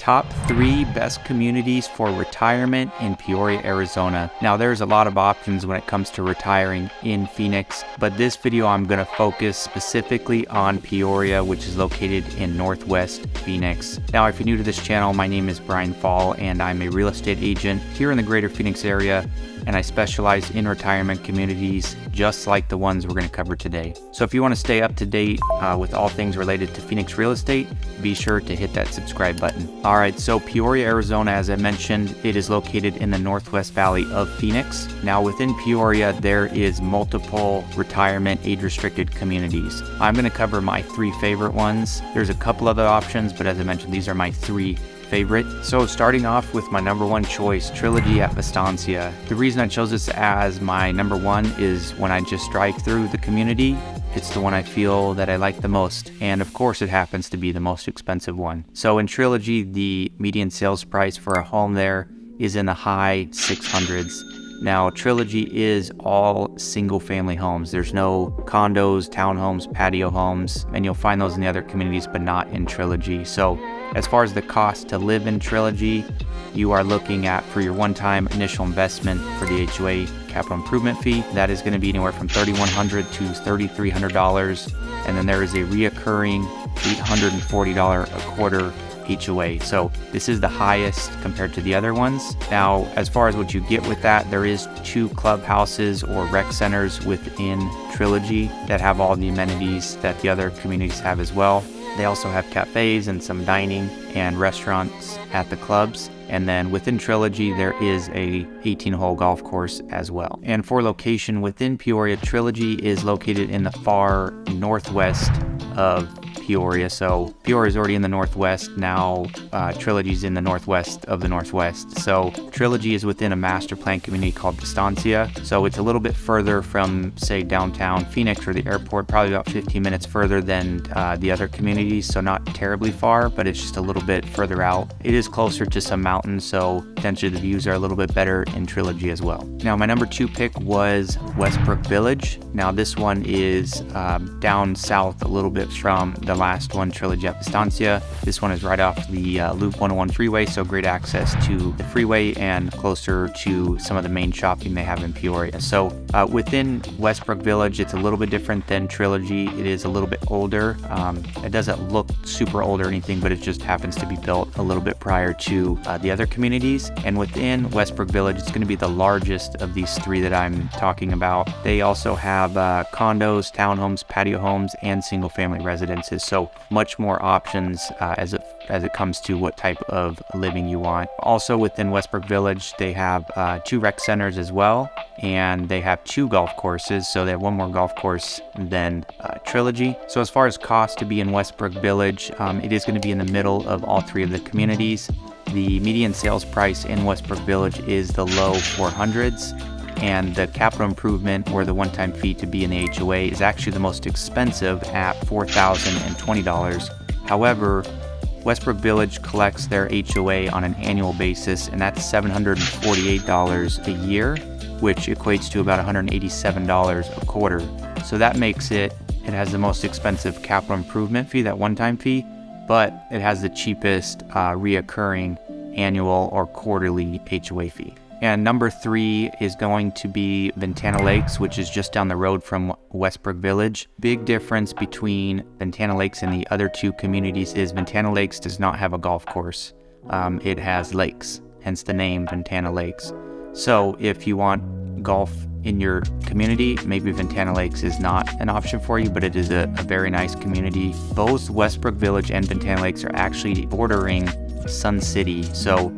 top 3 best communities for retirement in Peoria, Arizona. Now there's a lot of options when it comes to retiring in Phoenix, but this video I'm going to focus specifically on Peoria, which is located in Northwest Phoenix. Now if you're new to this channel, my name is Faul and I'm a real estate agent here in the greater Phoenix area, and I specialize in retirement communities just like the ones we're going to cover today. So if you want to stay up to date with all things related to Phoenix real estate, be sure to hit that subscribe button. All right, so Peoria, Arizona, as I mentioned, it is located in the Northwest Valley of Phoenix. Now within Peoria, there is multiple retirement age-restricted communities. I'm going to cover my 3 favorite ones. There's a couple other options, but as I mentioned, these are my 3 favorite. So starting off with my number 1 choice, Trilogy at Estancia. The reason I chose this as my number 1 is when I just drive through the community, it's the one I feel that I like the most. And of course it happens to be the most expensive one. So in Trilogy, the median sales price for a home there is in the high 600s. Now, Trilogy is all single family homes. There's no condos, townhomes, patio homes, and you'll find those in the other communities, but not in Trilogy. So as far as the cost to live in Trilogy, you are looking at, for your one-time initial investment for the HOA capital improvement fee, that is going to be anywhere from $3,100 to $3,300. And then there is a reoccurring $840 a quarter HOA. So this is the highest compared to the other ones. Now, as far as what you get with that, there is 2 clubhouses or rec centers within Trilogy that have all the amenities that the other communities have as well. They also have cafes and some dining and restaurants at the clubs. And then within Trilogy, there is a 18-hole golf course as well. And for location within Peoria, Trilogy is located in the far northwest of Peoria. So Peoria is already in the northwest. Now Trilogy is in the northwest of the northwest. So Trilogy is within a master plan community called Estancia. So it's a little bit further from, say, downtown Phoenix or the airport, probably about 15 minutes further than the other communities. So not terribly far, but it's just a little bit further out. It is closer to some mountains, so potentially the views are a little bit better in Trilogy as well. Now my number 2 pick was Westbrook Village. Now this one is down south a little bit from the last one, Trilogy at Estancia. This one is right off the Loop 101 freeway, so great access to the freeway and closer to some of the main shopping they have in Peoria. So within Westbrook Village, it's a little bit different than Trilogy. It is a little bit older. It doesn't look super old or anything, but it just happens to be built a little bit prior to the other communities. And within Westbrook Village, it's going to be the largest of these 3 that I'm talking about. They also have condos, townhomes, patio homes, and single family residences. So much more options as it comes to what type of living you want. Also within Westbrook Village, they have 2 rec centers as well, and they have 2 golf courses. So they have 1 more golf course than Trilogy. So as far as cost to be in Westbrook Village, it is going to be in the middle of all 3 of the communities. The median sales price in Westbrook Village is the low 400s. And the capital improvement, or the one-time fee to be in the HOA, is actually the most expensive at $4,020. However, Westbrook Village collects their HOA on an annual basis, and that's $748 a year, which equates to about $187 a quarter. So that makes it has the most expensive capital improvement fee, that one-time fee, but it has the cheapest reoccurring annual or quarterly HOA fee. And number 3 is going to be Ventana Lakes, which is just down the road from Westbrook Village. Big difference between Ventana Lakes and the other 2 communities is Ventana Lakes does not have a golf course. It has lakes, hence the name Ventana Lakes. So if you want golf in your community, maybe Ventana Lakes is not an option for you, but it is a very nice community. Both Westbrook Village and Ventana Lakes are actually bordering Sun City. So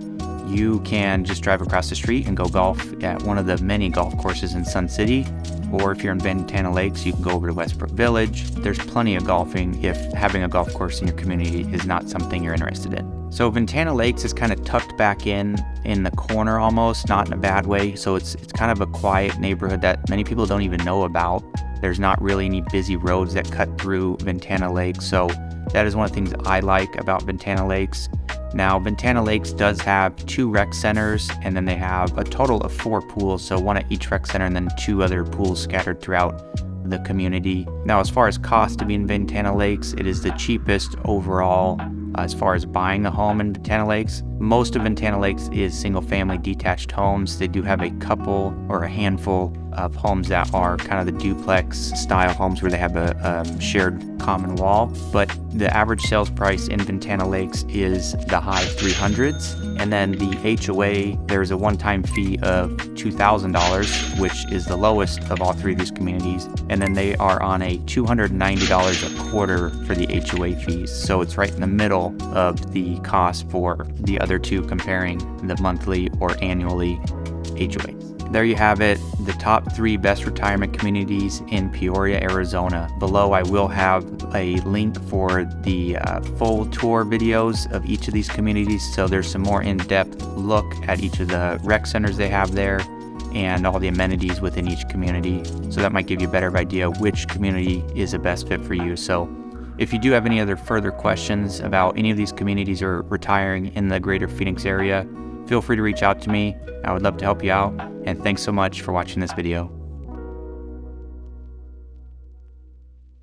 you can just drive across the street and go golf at one of the many golf courses in Sun City. Or if you're in Ventana Lakes, you can go over to Westbrook Village. There's plenty of golfing if having a golf course in your community is not something you're interested in. So Ventana Lakes is kind of tucked back in the corner almost, not in a bad way. So it's kind of a quiet neighborhood that many people don't even know about. There's not really any busy roads that cut through Ventana Lakes. So that is one of the things I like about Ventana Lakes. Now, Ventana Lakes does have 2 rec centers, and then they have a total of 4 pools, so 1 at each rec center and then 2 other pools scattered throughout the community. Now, as far as cost to be in Ventana Lakes, it is the cheapest overall as far as buying a home in Ventana Lakes. Most of Ventana Lakes is single-family detached homes. They do have a couple or a handful of homes that are kind of the duplex style homes where they have a shared common wall, but the average sales price in Ventana Lakes is the high 300s. And then the HOA, there's a one-time fee of $2,000, which is the lowest of all three of these communities. And then they are on a $290 a quarter for the HOA fees. So it's right in the middle of the cost for the other two, comparing the monthly or annually HOA. There you have it, the top 3 best retirement communities in Peoria, Arizona. Below I will have a link for the full tour videos of each of these communities, so there's some more in-depth look at each of the rec centers they have there and all the amenities within each community. So that might give you a better idea which community is the best fit for you. So if you do have any other further questions about any of these communities or retiring in the greater Phoenix area, feel free to reach out to me. I would love to help you out. And thanks so much for watching this video.